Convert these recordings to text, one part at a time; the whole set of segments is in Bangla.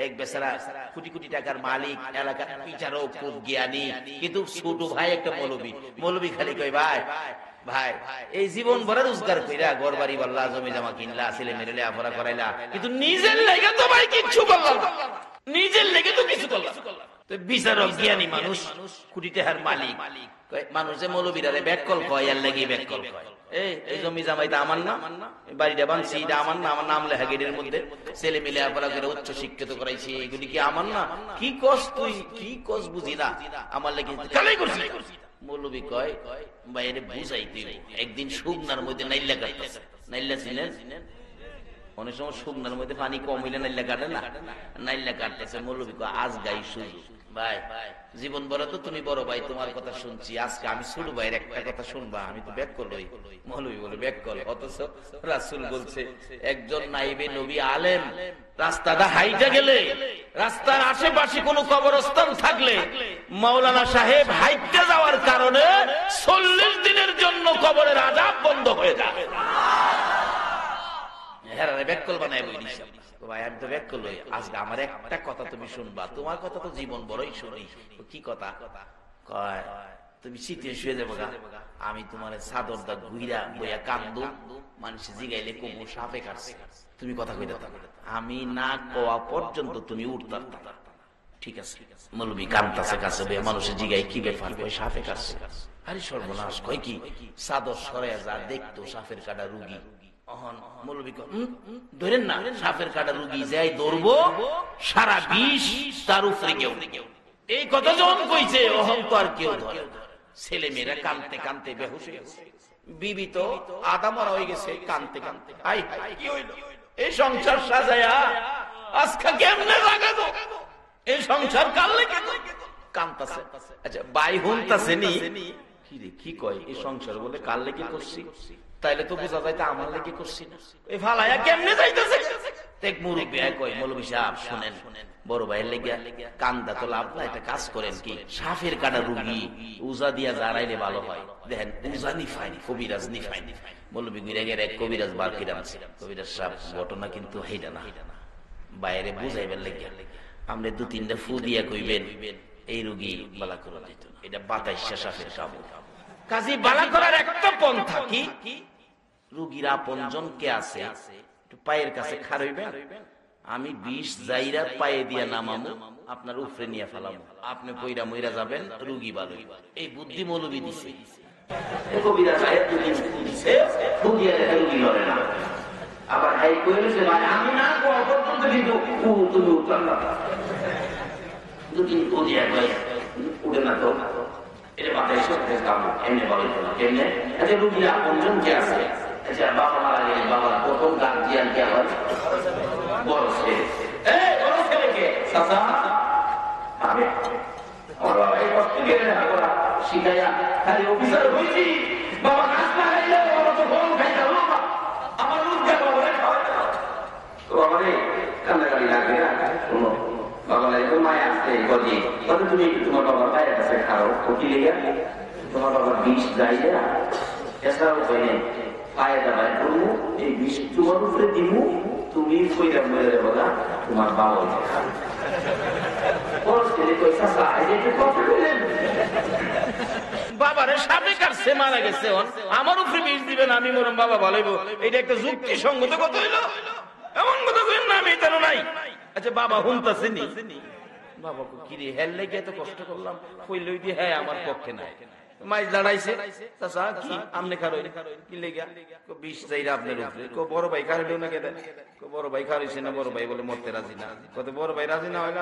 এক বেচারা কোটি কোটি টাকার মালিক, এলাকার বিচারক, খুব জ্ঞানী, কিন্তু ছোট ভাই একটা মৌলবী খালি কই ভাই ভাই এই জীবন ভরা রোজগার কইরা ঘর বাড়ি বললা, জমি জমা কিনলা, ছেলে মেয়ে লেখাপড়া করাইলা, কিন্তু নিজের লেগে তো ভাই কিচ্ছু করলাম না, নিজের লেগে তো কিছু করলাম। তো বিচারক জ্ঞানী মানুষ, কোটি টাকার মালিক, মানুষে মৌলবীরারে ব্যাককল কয়, এর লেগে ব্যাককল কয়, এই জমি জামাইটা আমার না, বাড়িটা বানছি এটা আমার না, আমার নাম লেখা গেটের মধ্যে, ছেলে মেয়ে লেখাপড়া করে উচ্চ শিক্ষিত করাইছি, এগুলি কি আমার না? কি কস তুই, কি কস বুঝি না, আমার লেগে কালাই করছি। মৌলবী কয় বাইরে বুঝাই তুই, একদিন শুকনার মধ্যে নাইল্লা কাটতেছে, নাইল্লা ছিলেন অনেক সময় শুকনার মধ্যে পানি কম হইলে নাইল্লা কাটে না, নাইল্লা কাটতেছে। মৌলবী কয় আজ গাই সুযোগ ভাই, জীবন বড় তো তুমি বড় ভাই, তোমার কথা শুনছি, আজকে আমি ছোট ভাইয়ের একটা কথা শুনবা, আমি তো ব্যাক করলই। মৌলবী বলে ব্যাক কর, অথচ রাসূল বলছে একজন নাইবে নবী আলেম রাস্তাটা হাইটা গেলে, রাস্তার আশেপাশে কোনো কবরস্থান থাকলে মাওলানা সাহেব হাইটা যাওয়ার কারণে 40 দিনের জন্য কবরের আযাব বন্ধ হয়ে যায়। হ্যাঁ ব্যাক কল বানায় বই দিছে ভাই, আমি তো ব্যাক করলই, আজকে আমার একটা কথা তুমি শুনবা, তোমার কথা তো জীবন বড়ই শুনি। কি কথা কয়, তুমি শীতে শুয়ে যাবো গা, আমি তোমার চাদর দা ঘুইরা বইয়া কান্দু, মানুষ জিগাইলে কবু সাপে কাটছে, তুমি কথা কইতে থাকো, আমি না কোয়া পর্যন্ত তুমি উঠতে পারতা। ঠিক আছে, মৌলবী কান্তাছে কাছে বইয়া, মানুষের জিগাই কি ব্যাপার, কই সাপে কাটছে। আরে সর্বনাশ, কয় কি, চাদর সরাইয়া যা দেখতো সাপের কাটা রুগী, মৌলবী ধরেন না সাপের কাটা রুগী যাই ধরবো, সারা বিষ তার উপরে কেউ, এই কথা যখন কইছে অহং তো আর কেউ ধরে। ছেলে মেয়েরা কানতে কানতে বেহুশ হয়ে গেছে, বিবি তো আদা মরা হয়ে গেছে কানতে কানতে। হাই হাই কি হইল, এই সংসার সাজায়া আজকে কেমনে লাগাবো, এই সংসার কাল লেগে কানতাছে। আচ্ছা বাই হুনতাছে নি, কি রে কি কয়, এই সংসার বলে কাল লেগে করছি, তাইলে তো বোঝা যায় আমার লেগে করছি না, এই ফালায়া কেমনে যাইতেছে। এক মুরব্বী কয় মৌলবী সাহেব শুনেন, বড় ভাইয়ের লেগে কান্দা তো লাভ না, একটা কাজ করেন কি, সাপের কাটা রুগী উজা দিয়া জারাইলে ভালো হয়, দেখেন উজা নিফাই, কবিরাজ নিফাই। মৌলবী ঘুরে গেলে এক কবিরাজ বার করে আনছে, কবিরাজ সাহেব ঘটনা কিন্তু হেইটা না, বাইরে বুঝাইবেন লেগে আপনি 2-3টা ফু দিয়া কইবেন এই রুগী বালা করে দিত, এটা 22 সাপের কামড়। কাজী বালা করার একটা পন্থা কি, রুগীর আপনজন কে আছে একটু পায়ের কাছে খাড়াইবেন, আমি 20 জাইরা পায়ে দিয়া নামামু, আপনার উপরে নিয়ে ফেলাবো, আপনি পয়রা মইরা যাবেন, রুগী ভালো। এই বুদ্ধি মৌলবী দিছে, কবিরাজ আয়াত দিছে, রুগী আর রুগী লড়ে না। আবার হাই কইছে ভাই আমি না কোন পর্যন্ত কিন্তু তুমি উঠলাম না, দুদিন বুঝিয়া কই উঠে না তো, এটা মাথায় সত্যি কাম এমনি বলে না কেমনে। আচ্ছা রুগীর আপনজন কে আছে, আচ্ছা বাবা মারা গেলে বাবার প্রথম গার্জিয়ান কে হয়, বড় ছেলে, এই বড় ছেলেকে চাচা আমি আমার বাবা এই কষ্ট গেলে না করা শিখাইয়া খালি অফিসার হইছি, বাবা কাজ না খাইলে বাবা তো গরম খাইতে হলো না, আমার রোজগার বাবা খাওয়াতে তো বাবা রে কান্দাকাটি লাগবে না, শোনো বাবা তো মায় আসতে গজি কত, তুমি তোমার বাবার পায়ের কাছে খাও, কি লেগে তোমার বাবার বিষ যাইলে এছাড়াও হয়ে পায়ে দাঁড়ায় করবো, এই বিষ তোমার উপরে দিব, তুমি কইরা মরে যাবো না, তোমার বাবা খাবে। বাবারে সাপে কাটছে মারা গেছে, আমার উপরে বিষ দিবেন, আমি মরম বাবা বলাইবো, এটা একটা যুক্তি সঙ্গত কথা হইলো, এমন কথা কইেন না আমি তার নাই। আচ্ছা বাবা হুনতাছে নি, বাবা কিরে হেল লেগে এত কষ্ট করলাম, কইলই দি হ্যাঁ আমার পক্ষে নাই, মাইজ দাঁড়াইছে চাচা কি আমনে খারই কি লেগা, বিষ যাইরা আপনার উপরে, বড় ভাই খারইলো না কেন, বড় ভাই খারইছে না, বড় ভাই বলে মরতে রাজি না, কত বড় ভাই রাজি না হইলে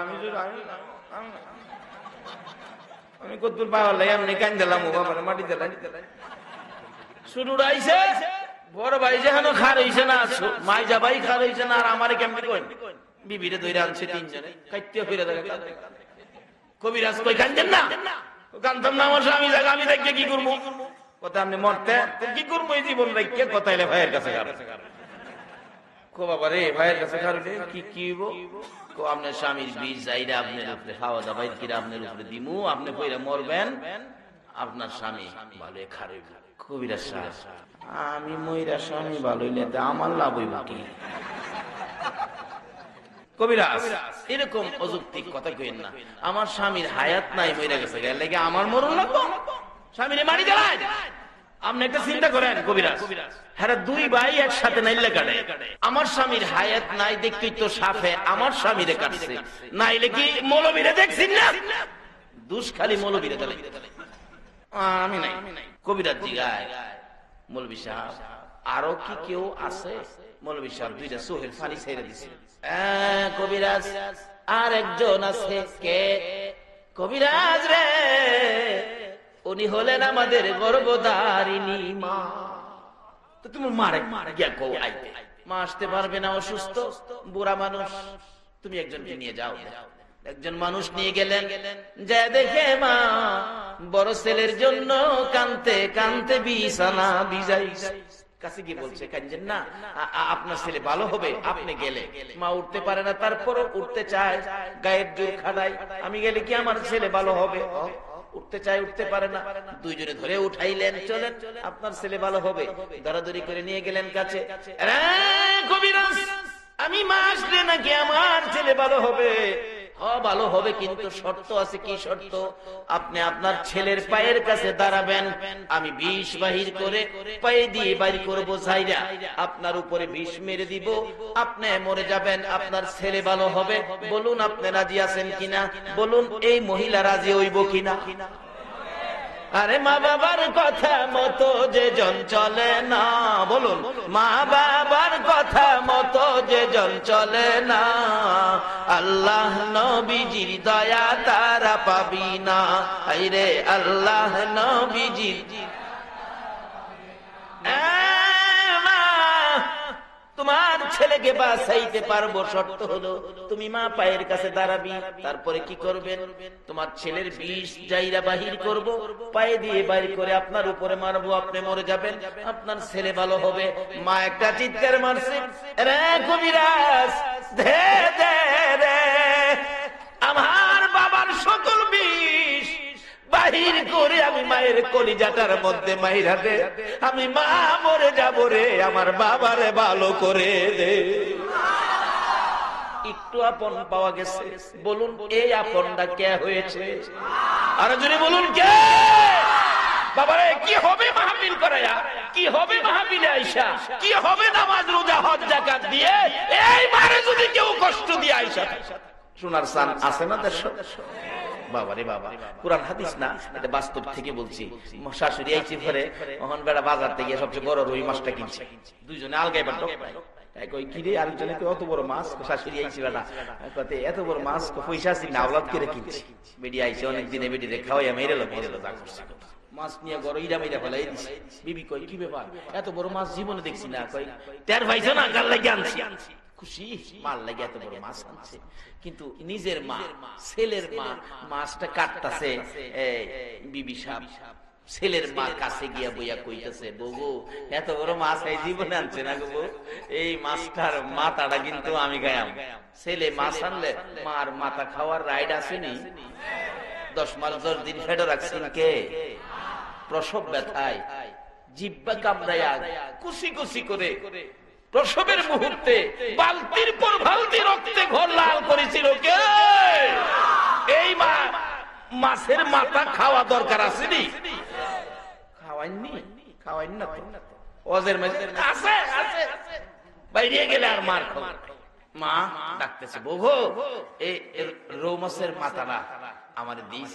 আমি কতদূর পাওয়ার লাই আমি কান দিলাম, ও বাবার মাটি দিলাম শুরু রাইছে, বড় ভাই যেন খার হইছে না, মাইজা ভাই খার হইছে না, আর আমারে কেমনে কইন বিবিরে ধইরা আনছে তিনজনে কাইতে হইরা দেখা, কবিরাজ কই কান্দেন না, কান্দম না, আমার স্বামী জায়গা আমি দেখে কি করবো, কথা আপনি মরতে কি করবো এই জীবন রেখে, কথা এলে ভাইয়ের কাছে কো বাবা রে ভাইয়ের কাছে খারলে কি কি কো আপনার স্বামীর বীজ যাইরা আপনার উপরে খাওয়া দাওয়া কিরা আপনার উপরে দিমু, আপনি কইরা মরবেন, আপনার স্বামী ভালো খারইব। কবিরাজ সাহেব আমি মইরা স্বামী ভালো হইলে আমার লাভ হইব কি, কবিরাজ এরকম অযৌক্তিক কথা কইেন না। আমার স্বামীর হায়াত নাই, মরে গেছে, লেগে আমার মরণ লাগবো, স্বামীরে মারি জ্বালায়। আপনি একটা চিন্তা করেন কবিরাজ, হ্যাঁ দুই ভাই একসাথে নাইলে কাটে, আমার স্বামীর হায়াত নাই দেখতেই তো সাফে আমার স্বামীরে কাটছে, নাইলে কি মৌলবীরে দেখছেন না? দুষ খালি মৌলবীরে তাহলে আমি নাই। কবিরাজ জিগায়, মৌলবী সাহেব আরো কি কেউ আছে? মৌলবী সাহেব দুইটা চোখের পানি ছেড়ে দিছে। কবিরাজ আর একজন আছে। কে? কবিরাজ রে, উনি হলেন আমাদের গর্ভধারিণী মা। তো তুমি মারে গিয়া কও আইতে, মা আসতে পারবে না, অসুস্থ বুড়া মানুষ, তুমি একজনকে নিয়ে যাও। একজন মানুষ নিয়ে গেলেন, যা দেখে মা বড় ছেলের জন্য কানতে কানতে বিছানা ভিজাই। কাছে গিয়ে বলছে, কাঁদছেন না, আপনার ছেলে ভালো হবে, আপনি গেলে। মা উঠতে পারে না, তারপরও উঠতে চায়, গায়ের জোর খাটায়, আমি গেলে কি আমার ছেলে ভালো হবে? উঠতে চায়, উঠতে পারে না, দুইজনে ধরে উঠাইলেন, চলেন আপনার ছেলে ভালো হবে। দরাদরি করে নিয়ে গেলেন কাছে। কবিরাজ, আমি মা আসলে নাকি আমার ছেলে ভালো হবে? ভালো হবে, কিন্তু শর্ত আছে। কি শর্ত? আপনি আপনার ছেলের পায়ের কাছে দাঁড়াবেন, আমি বিষ বাহির করে পায়ে দিয়ে বাড়ি করবো ছাইরা, আপনার উপরে বিষ মেরে দিব, আপনি মরে যাবেন, আপনার ছেলে ভালো হবে। বলুন আপনি রাজি আছেন কিনা? বলুন এই মহিলা রাজি হইব কিনা? আরে মা বাবার কথা মতো যে জন চলে না, বলুন মা বাবার কথা মতো যে জন চলে না, আল্লাহ নবীজির দয়া তারা পাবি না। আইরে আল্লাহ নবীজির। তোমার ছেলেকে বাঁচাইতে পারবো, শর্ত হলো তুমি মা পায়ের কাছে দাঁড়াবি। তারপরে কি করবেন? তোমার ছেলের বিষ জাইরা বাহির করব, পায়ে দিয়ে বাহির করে আপনার উপরে মারবো, আপনি মরে যাবেন, আপনার ছেলে ভালো হবে। মা একটা চিৎকার মারছে, রে কবিরাজ দে দে রে, আমার বাবার সকল বিষ বাহির করে আমি মায়ের কলিজাটার মধ্যে মাইরা দে, আমি মা মরে যাব রে, আমার বাবারে ভালো করে দে। একটু আপন পাওয়া গেছে। বলুন এই আপনটা কে হয়েছে? আর যদি বলুন কে? বাবারে কি হবে মাহফিল করায়া, কি হবে মাহফিলে আইসা, কি হবে নামাজ রোজা হজ যাকাত দিয়ে, এই মারে যদি কেউ কষ্ট দিয়ে আইসা শোনার সান আছে না দেশ? বাবারে বাবা, কুরআন হাদিস না, এটা বাস্তব থেকে বলছি। শাশুড়ি আইছে ঘরে, ওহন বেড়া বাজার থেকে সবচেয়ে বড় রুই মাছটা কিনছে, দুইজনে আলগাই বাটো কই কি রে, আরেকজনে কই অত বড় মাছ, শাশুড়ি আইছে বেটা কতে এত বড় মাছ পয়সা আছে না আওলাদ করে কিনছে। বেডি আইছে অনেক দিনে, বেডি রে খাওয়াইয়া মেরে লো যা করছে, মাছ নিয়ে গড় ইরা মেরে ফেলাই দিছে। বিবি কই কি ব্যাপার, এত বড় মাছ জীবনে দেখছি না। কই টের ভাইছো না, গাল লাগি আনছি। খুশি মাল লাগে এত বড় মাছ আনছে, কিন্তু নিজের মা, ছেলের মা মাছটা কাটতাছে। বিবি সাহেব ছেলের মা কাছে গিয়া বইয়া কইতেছে, বউ এত বড় মাছ এই জীবনে আনছে না গো, এই মাছটার মাথাটা কিন্তু আমি গায়াম। ছেলে মাছ আনলে মার মাথা খাওয়ার রাইড আসেনি? 10 মাস 10 দিন ফেটে রাখছেন কে? প্রসব ব্যথায় জিহ্বা কামড়ায়া কুচি কুচি করে প্রসবের মুহূর্তে বালতির পর বালতি রক্তে ঘর লাল করেছিল কে? এই মা মাছের মাথা খাওয়া দরকার আসেনি? খাওয়াইনি, খাওয়াইনি না তো। ওজের মধ্যে আছে আছে, বাইরে গেলে আর মার খাওয়া। মা ডাকতেছে, বউ এই রৌ মাছের মাথাটা আমার দিস।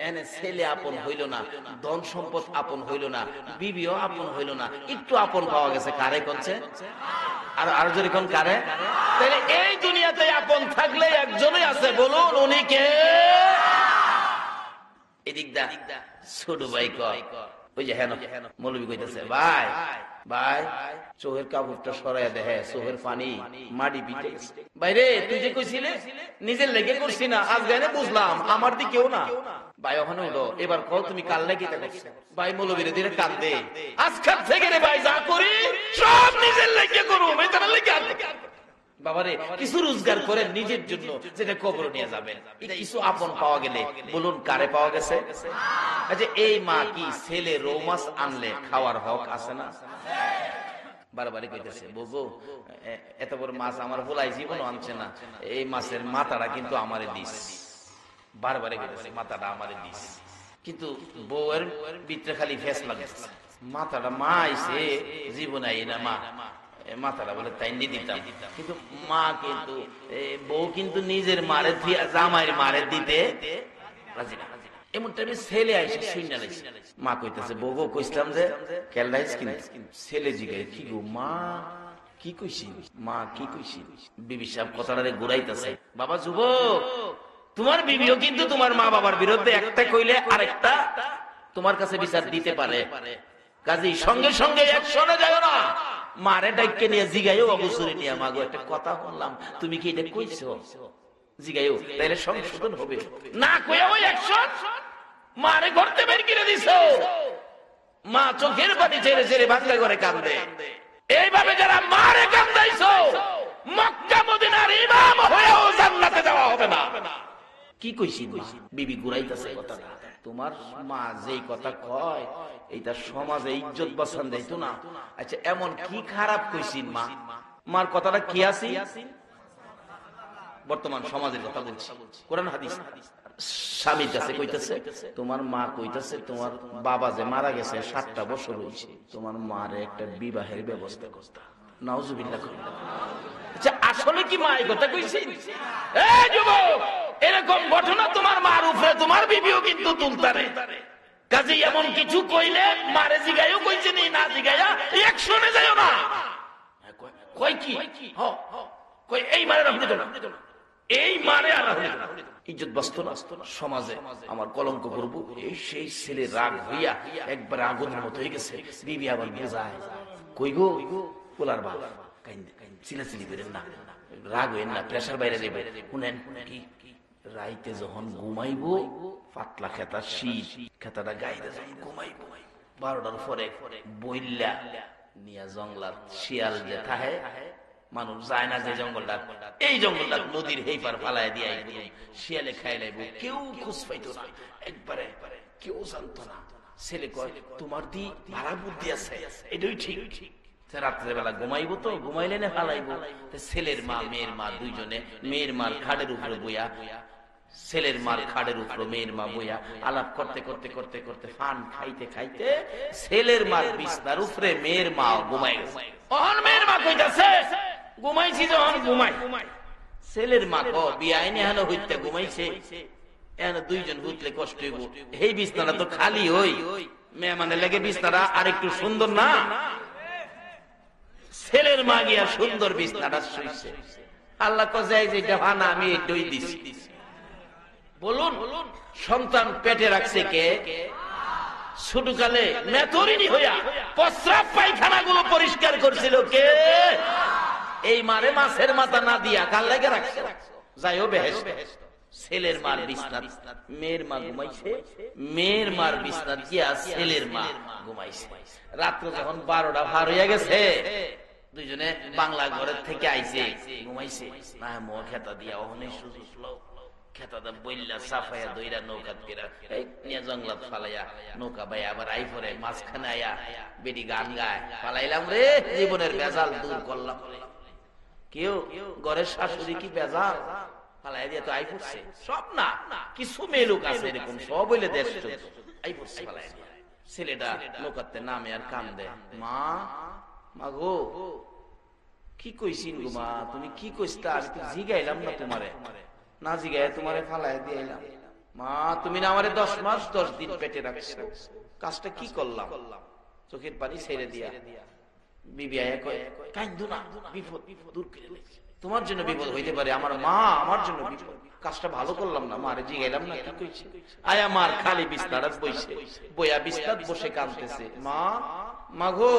এনে ছেলে আপন হইল না, ধন সম্পদ আপন হইল না, বিবিও আপন হইল না, একটু আপন পাওয়া গেছে কারে করছে? আর আর যদি কোন কারে? তাহলে এই দুনিয়াতে আপন থাকলে একজনই আছে, বলুন উনি কে? এদিক দা ছোট ভাই কয়, ওই যে হেন মৌলবী কইতেছে, ভাই ভাই চোখের কাপড়টা সরাইয়া দেখে, চোখের পানি মাটি পিটে গেছে। ভাইরে তুই যে কইছিলে নিজের লেগে করছি না, আজ গানে বুঝলাম আমার দিকেও না। ভাই ওখানে উঠো, এবার কও তুমি কাল লেগে করছো। ভাই মৌলবীর দিনে কান্দে, আজকাল থেকে রে ভাই যা করি সব নিজের লেগে করুম, এটা লেগে বাবারে কিছু রোজগার করেন নিজের জন্য, যেটা কবর নিয়ে যাবেন। কিছু আপন পাওয়া গেলে বলুন কারে পাওয়া গেছে? এই মা কি ছেলে রৌ মাছ আনলে খাওয়ার হক আছে না? বারবারই কইতেছে বউ এত বড় মাছ আমার ভোলাই জীবন আনছে না, এই মাছের মাথাটা কিন্তু আমারে দিস। বারবারই কইতেছে মাথাটা আমারে দিস। কিন্তু বউয়ের ভিতরে খালি ফেস লাগছে, মাথাটা মা আইছে জীবন আই না মা, মাথাটা বলে তাই নিয়ে দিতাম। কিন্তু মা কিন্তু বউ কিন্তু নিজের মারে জামাইয়ের মারে দিতে রাজি না। এমন টাইমে ছেলে আইসে শুইনা লাগছে। মা কইতেছে বউ কইছিলাম যে কেলদাইস কিন্তু ছেলে জিগায় কি গো মা কি কইছি, মা কি কইছি। বিবি সাহেব কথাটারে ঘুরাইতেছে, বাবা যুবক তোমার বিবিও কিন্তু তোমার মা বাবার বিরুদ্ধে একটা কইলে আরেকটা তোমার কাছে বিচার দিতে পারে, কাজেই সঙ্গে সঙ্গে একশনে যাও না, মারে ডাইকে নিয়ে জিগাইও অবসরে নিয়ে মাগো একটা কথা বললাম তুমি কি এটা কইছো জিগাইও, তাইলে সংশোধন হবে। না কইয়া ওই অ্যাকশন মারে ঘরতে বের করে দিছো, মা চোখের পানি ছেড়ে ছেড়ে ভাঙ্গা করে কাঁদে। এইভাবে যারা মারে কান্দাইছো মক্কা মদিনার ইমাম হয়েও জান্নাতে যাওয়া হবে না। কি কইছি বিবি ঘুরাইতেছে কথাটা, তোমার মা যেই কথা কয় এইটা সমাজে ইজ্জত বাঁচান দেয়তো না। আচ্ছা এমন কি খারাপ কইছিন মা, মার কথাটা কি আছে বর্তমান সমাজের কথা বলছি, কোরআন হাদিস। স্বামীর কাছে কইতেছে তোমার মা কইতেছে তোমার বাবা যে মারা গেছে 7টা বছর হয়েছে, তোমার মারে একটা বিবাহের ব্যবস্থা করতে। নাউজুবিল্লাহ। আচ্ছা আসলে কি মা এই কথা কইছে? এই যুবক এরকম ঘটনা তোমার মার উপরে তোমার বিবিও কিন্তু তুলতারে, কাজে এমন কিছু কইলে মারে জিগাইও কইছে নি না জিগাইয়া একশনে যায়ও না। কই কি কই এই মারে রাখতে না, এই মারে আর ইজ্জত বাঁচত না সমাজে, আমার কলঙ্ক করবো। এই সেই ছেলে রাগ হইয়া একবার আগুনের মতো হয়ে গেছে। বিবি আবার বোঝায় কই গো পোলার বাবা চিলাচিলি করেন না, রাগ হইেন না, প্রেশার বাইরে যাবে। শুনেন কি রাইতে যখন ঘুমাইবো পাতলা খেতা শীত খেতাটা গাইতে যখন ঘুমাইবো 12টার পরে বইল্লা নিয়া জঙ্গলার শিয়াল যে থাহে মানুষ যায় না যে জঙ্গলটা, এই জঙ্গলটা নদীর হেইপার ফালায় দিয়ে শিয়ালে খাই লাইব, কেউ খোঁজ পাইতো না, একবারে কেউ জানতো না। ছেলে কয় তোমার দি ভাড়া বুদ্ধি আছে, এটাই ঠিক। রাত্রে বেলা ঘুমাইবো তো ঘুমাইলে না ফালাইবো। ছেলের মা মেয়ের মা দুইজনে, মেয়ের মার খাটের উপরে বইয়া, ছেলের মার খাটের উপরে মেয়ের মা বইয়া আলাপ করতে করতে করতে করতে ফান খাইতে খাইতে ছেলের মার বিছনার উপরে মেয়ের মা ঘুমাই গেছে। অহন মেয়ের মা কইতাছে ঘুমাইছি যখন ঘুমাই, ছেলের মা ক বিয়াই নেহানো হইতে ঘুমাইছে, এখন দুইজন হুতলে কষ্ট হইব, এই বিছনাটা তো খালি হই, মেয়ে মানে লেগে বিছনাটা আর একটু সুন্দর না। ছেলের মা গিয়া সুন্দর বিছনাটা শুইছে। আল্লাহ কজাই যেটা ভানা আমি এটাই দিছি। বলুন সন্তান পেটে রাখছে কে? ছোটকালে মেথরিনী হইয়া প্রস্রাব পায়খানা গুলো পরিষ্কার করছিল কে? এই মারে মাছের মাথা না দিয়া কাল লাগে রাখছে, যাইও বেহেশত। ছেলের মার বিছনাত মেয়ের মা ঘুমাইছে, মেয়ের মার বিছনাত গিয়া ছেলের মা ঘুমাইছে। রাত্র যখন 12টা পার হইয়া গেছে, দুইজনে বাংলা ঘরের থেকে আইছে, ঘুমাইছে না মো খেতা দিয়া অহনে সুযোগ লো খেতাটা বইল্লা সাফাইয়া দইরা নৌকা কেরা নিয়ে জঙ্গলাত ফালাইয়া নৌকা ভাই আবার আই পরে মাঝখানে আয়া বেডি গান গায়, ফালাইলাম রে জীবনের বেজাল দূর করলাম। কেউ ঘরের শাশুড়ি কি বেজাল ফালাই দিয়ে তো আই পড়ছে সব না, কিছু মেয়ে লোক আছে এরকম সব হইলে দেশ আই পড়ছে ফালাই দিয়া। ছেলেটা নৌকাতে নামে আর কান্দে, মা মাগো কি কইছিন গো মা, তুমি কি কইছতা? আমি তো জিগাইলাম না তোমারে, না জিগাই তোমারে ফালাই দিলাম। মা তুমি না আমারে 10 মাস 10 দিন পেটে রাখছো, কাজটা কি করলাম? চোখের পানি ছেড়ে দিয়া বিবি আয়া কয় কান্দু না, বিপদ দূর করে দিছি, তোমার জন্য বিপদ হইতে পারে, আমার মা আমার জন্য বিপদ, কাজটা ভালো করলাম না, মারে জিগাইলাম না কি কইছে। আয়া মার খালি বিছনাত বইছে, বইয়া বিছনাত বসে কাঁদতেছে, মা মাগো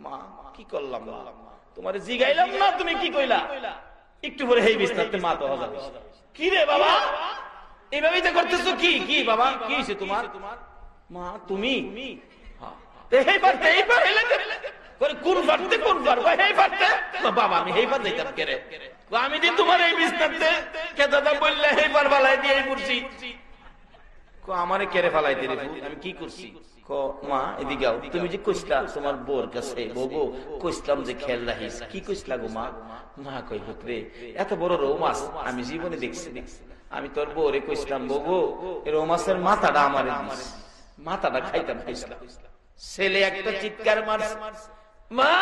মা কি করলাম মা, তোমারে জিগাইলাম না তুমি কি কইলা? একটু পরে এই বিছনাতে মা তো হযা হইছে। কি রে বাবা এইভাবেই তো করতেছো? কি কি বাবা কি হইছে তোমার? মা তুমি এই পারতে এই পার হেলে করে কোন পারতে কোন পার এই পারতে বাবা আমি এই পার যাইতাম কেরে, আমি দিন তোমার এই বিছনাতে কেদাদা বললে এই পার বালাই দিয়ে পড়ছি। আমারে কেড়ে ফেলাইতে রে আমি কি করছি? মা এদিকে আও, তুমি যে কইসলা তোমার বোর কাছে বউ কইসলাম যে খেয়াল রাখিস, কি কইসলা গো মা? মা কই রে এত বড় রৌ মাছ আমি জীবনে দেখছি। আমি তোর বউরে কইসলাম বউ রৌ মাছের মাথাটা আমার দিস, মাথাটা খাইতাম কইসলাম। ছেলে একটা চিৎকার মারছে, মা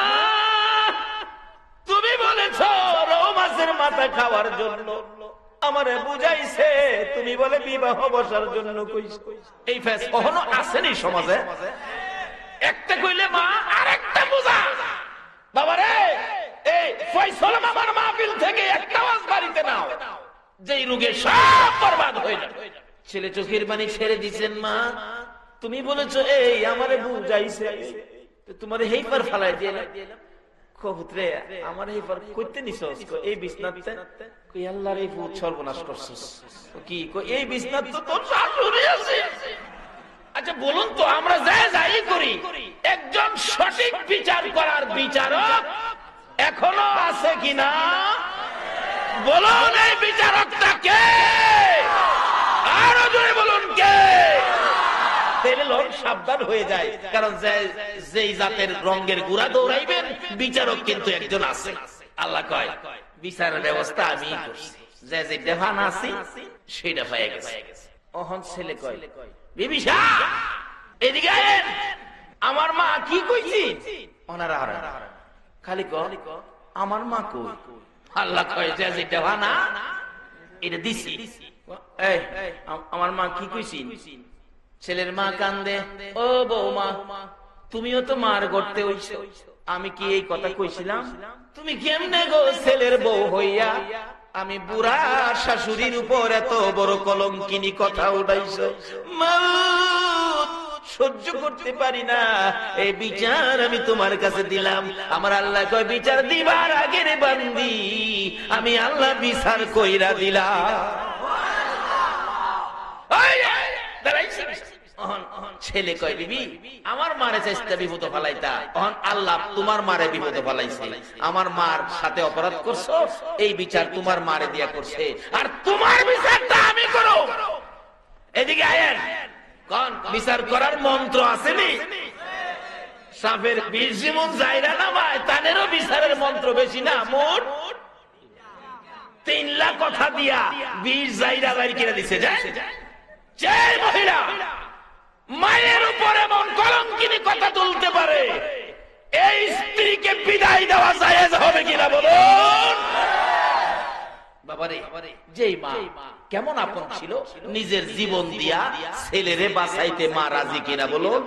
তুমি বলেছ রৌ মাছের মাথা খাওয়ার জন্য, আমারে বুঝাইছে তুমি বলে বিবাহ বসার জন্য কইছো। এই ফেস কখনো আসেনি সমাজে? একটা কইলে মা আর একটা বুঝা। বাবারে এই ফয়সাল মামার মাহফিল থেকে একটা আওয়াজ বাড়িতে নাও, যেই রোগে সব বরবাদ হয়ে যাবে। ছেলে চোখের পানি ছেড়ে দিছেন, মা তুমি বলেছো এই আমারে বুঝাইছে, তোমার হেইপার ফালাই দিলাম। কহুতরে আমার হেইপার কইতে নিছস? এই বিছনাতে। কই আল্লাহর এই ভূত সর্বনাশ করছস। কি কই এই বিছনাত তো তোর শাশুড়ি আছে। আচ্ছা বলুন তো আমরা যাই করি, একজন সঠিক বিচার করার বিচারক এখনো আছে কিনা? বলুন এই বিচারকটা কে? আরো জোরে বলুন কে? তাহলে লোক সাবধান হয়ে যায়, কারণ যেই জাতের রঙের গুড়া দৌড়াইবেন বিচারক কিন্তু একজন আছে। আল্লাহ কয় বিচারের ব্যবস্থা আমি করছি, যে দেহান আছি সেটা পাই গেছে। অহন ছেলে কয় বিবিসা এদিকে আয়েন, আমার মা কি কইছি? ওনারা খালি কয় আমার মা কই? আল্লাহ কয় যে দেহান এটা দিছি। এই আমার মা কি কইছি? ছেলের মা কান্দে, ও বৌমা তুমিও তো মার গড়তে হইছো, আমি কি এই কথা কইছিলাম? তুমি কেমনে গো ছেলের বউ হইয়া আমি বুড়া শাশুড়ির উপর এত বড় কলঙ্কিনী কথা উঠাইছো? সহ্য করতে পারি না, এই বিচার আমি তোমার কাছে দিলাম। আমার আল্লাহ কয় বিচার দিবার আগে রে বান্দি আমি আল্লাহ বিচার কইরা দিলাম। ছেলে কয় বিবি আমার মারে চেষ্টা বিপদ ফেলাইতা, আল্লাহ তোমার মারে বিপদ ফেলাইছে। আমার মার সাথে অপরাধ করছো, এই বিচার তোমার মারে দিয়া করছে, আর তোমার বিচারটা আমি করো। এদিকে আয়েন, কোন বিচার করার মন্ত্র আসেনি? সাপের বিষ যেমন জায়গা নামায়, তাদেরও বিচারের মন্ত্র বেশি না। মোট 3 লাখ কথা দিয়া 20 জায়গা বাইর করে দিছে। যে মহিলা মায়ের উপর এমন কলঙ্কিনী কথা তুলতে পারে, এই স্ত্রীকে বিদায় দেওয়া জায়েজ হবে কিনা বলুন? বাবারে যেই মা কেমন আপন ছিল, নিজের জীবন দিয়া ছেলেরে বাঁচাইতে মা রাজি কিনা বলুন?